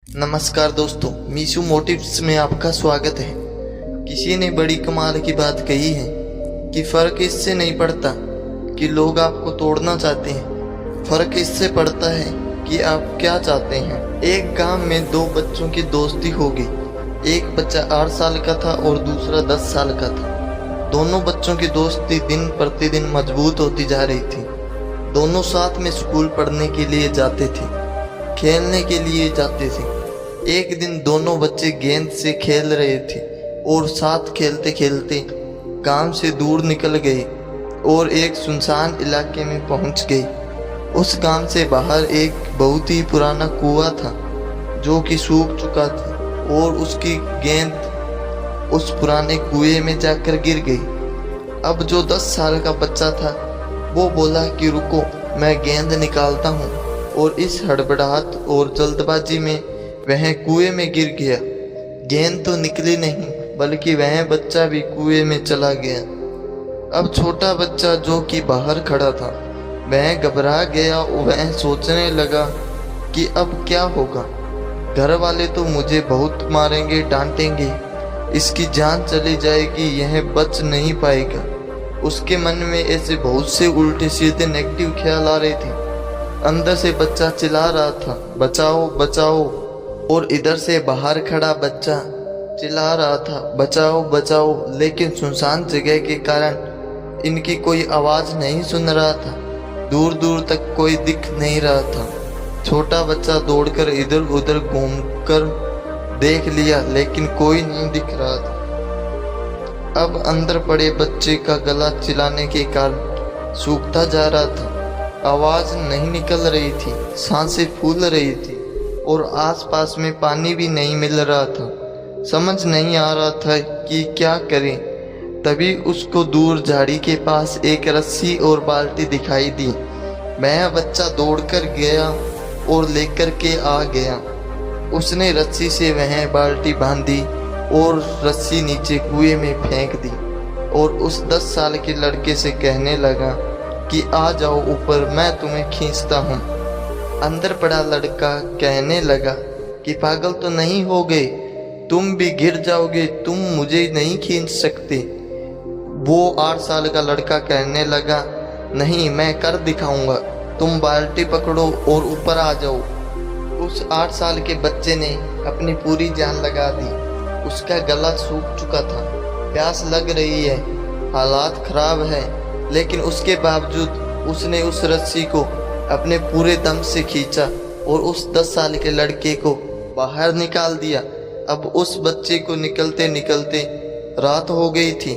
नमस्कार दोस्तों, मीशू मोटिव्स में आपका स्वागत है। किसी ने बड़ी कमाल की बात कही है कि फर्क इससे नहीं पड़ता कि लोग आपको तोड़ना चाहते हैं, फर्क इससे पड़ता है कि आप क्या चाहते हैं। एक गांव में दो बच्चों की दोस्ती हो गई। एक बच्चा 8 साल का था और दूसरा 10 साल का था। दोनों बच्चों की दोस्ती दिन प्रतिदिन मजबूत होती जा रही थी। दोनों साथ में स्कूल पढ़ने के लिए जाते थे, खेलने के लिए जाते थे। एक दिन दोनों बच्चे गेंद से खेल रहे थे और साथ खेलते खेलते गांव से दूर निकल गए और एक सुनसान इलाके में पहुंच गए। उस गांव से बाहर एक बहुत ही पुराना कुआं था जो कि सूख चुका था और उसकी गेंद उस पुराने कुएं में जाकर गिर गई। अब जो 10 साल का बच्चा था वो बोला कि रुको, मैं गेंद निकालता हूँ, और इस हड़बड़ाहट और जल्दबाजी में वह कुएं में गिर गया। गेंद तो निकली नहीं बल्कि वह बच्चा भी कुएं में चला गया। अब छोटा बच्चा जो कि बाहर खड़ा था वह घबरा गया और वह सोचने लगा कि अब क्या होगा। घर वाले तो मुझे बहुत मारेंगे, डांटेंगे, इसकी जान चली जाएगी, यह बच नहीं पाएगा। उसके मन में ऐसे बहुत से उल्टे सीधे नेगेटिव ख्याल आ रहे थे। अंदर से बच्चा चिल्ला रहा था, बचाओ बचाओ, और इधर से बाहर खड़ा बच्चा चिल्ला रहा था, बचाओ बचाओ, लेकिन सुनसान जगह के कारण इनकी कोई आवाज़ नहीं सुन रहा था। दूर दूर तक कोई दिख नहीं रहा था। छोटा बच्चा दौड़कर इधर उधर घूमकर देख लिया लेकिन कोई नहीं दिख रहा था। अब अंदर पड़े बच्चे का गला चिल्लाने के कारण सूखता जा रहा था। आवाज़ नहीं निकल रही थी, सांसें फूल रही थी और आसपास में पानी भी नहीं मिल रहा था। समझ नहीं आ रहा था कि क्या करें। तभी उसको दूर झाड़ी के पास एक रस्सी और बाल्टी दिखाई दी। वह बच्चा दौड़कर गया और लेकर के आ गया। उसने रस्सी से वह बाल्टी बांधी और रस्सी नीचे कुएं में फेंक दी और उस 10 साल के लड़के से कहने लगा कि आ जाओ ऊपर, मैं तुम्हें खींचता हूँ। अंदर पड़ा लड़का कहने लगा कि पागल तो नहीं हो गए, तुम भी गिर जाओगे, तुम मुझे नहीं खींच सकते। वो 8 साल का लड़का कहने लगा, नहीं, मैं कर दिखाऊंगा, तुम बाल्टी पकड़ो और ऊपर आ जाओ। उस 8 साल के बच्चे ने अपनी पूरी जान लगा दी। उसका गला सूख चुका था, प्यास लग रही है, हालात खराब है, लेकिन उसके बावजूद उसने उस रस्सी को अपने पूरे दम से खींचा और उस 10 साल के लड़के को बाहर निकाल दिया। अब उस बच्चे को निकलते निकलते रात हो गई थी।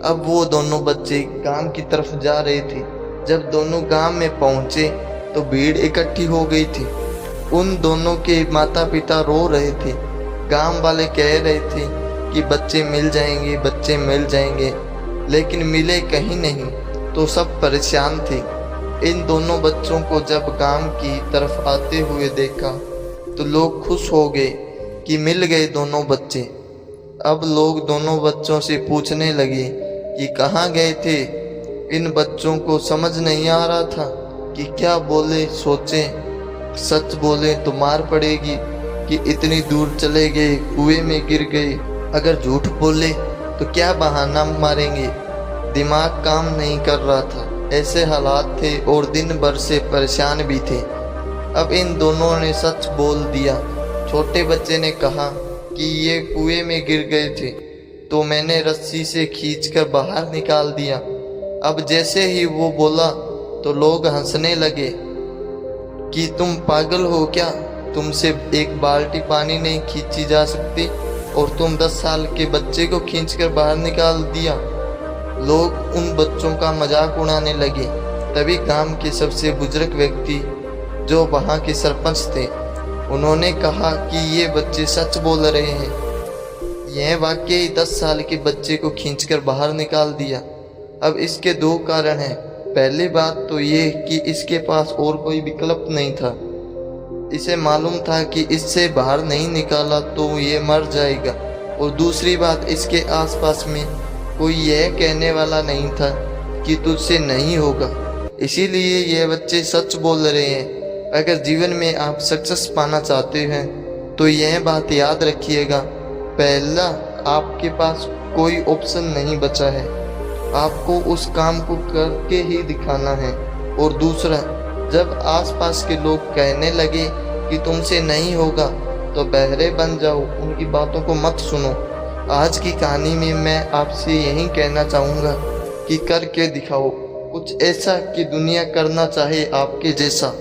अब वो दोनों बच्चे गांव की तरफ जा रहे थे। जब दोनों गांव में पहुंचे तो भीड़ इकट्ठी हो गई थी। उन दोनों के माता पिता रो रहे थे। गांव वाले कह रहे थे कि बच्चे मिल जाएंगे, बच्चे मिल जाएंगे, लेकिन मिले कहीं नहीं। तो सब परेशान थे। इन दोनों बच्चों को जब गांव की तरफ आते हुए देखा तो लोग खुश हो गए कि मिल गए दोनों बच्चे। अब लोग दोनों बच्चों से पूछने लगे कि कहाँ गए थे। इन बच्चों को समझ नहीं आ रहा था कि क्या बोले, सोचें। सच बोले तो मार पड़ेगी कि इतनी दूर चले गए, कुएं में गिर गए। अगर झूठ बोले तो क्या बहाना मारेंगे। दिमाग काम नहीं कर रहा था। ऐसे हालात थे और दिन भर से परेशान भी थे। अब इन दोनों ने सच बोल दिया। छोटे बच्चे ने कहा कि ये कुएं में गिर गए थे तो मैंने रस्सी से खींचकर बाहर निकाल दिया। अब जैसे ही वो बोला तो लोग हंसने लगे कि तुम पागल हो क्या, तुमसे एक बाल्टी पानी नहीं खींची जा सकती और तुम 10 साल के बच्चे को खींचकर बाहर निकाल दिया। लोग उन बच्चों का मजाक उड़ाने लगे। तभी गांव के सबसे बुजुर्ग व्यक्ति जो वहां के सरपंच थे, उन्होंने कहा कि ये बच्चे सच बोल रहे हैं। यह वाकई 10 साल के बच्चे को खींचकर बाहर निकाल दिया। अब इसके 2 कारण हैं। पहली बात तो ये कि इसके पास और कोई विकल्प नहीं था। इसे मालूम था कि इससे बाहर नहीं निकाला तो ये मर जाएगा, और दूसरी बात, इसके आसपास में कोई यह कहने वाला नहीं था कि तुझसे नहीं होगा। इसीलिए ये बच्चे सच बोल रहे हैं। अगर जीवन में आप सक्सेस पाना चाहते हैं तो यह बात याद रखिएगा, पहला, आपके पास कोई ऑप्शन नहीं बचा है, आपको उस काम को करके ही दिखाना है। और दूसरा, जब आसपास के लोग कहने लगे कि तुमसे नहीं होगा तो बहरे बन जाओ, उनकी बातों को मत सुनो। आज की कहानी में मैं आपसे यही कहना चाहूँगा कि करके दिखाओ कुछ ऐसा कि दुनिया करना चाहे आपके जैसा।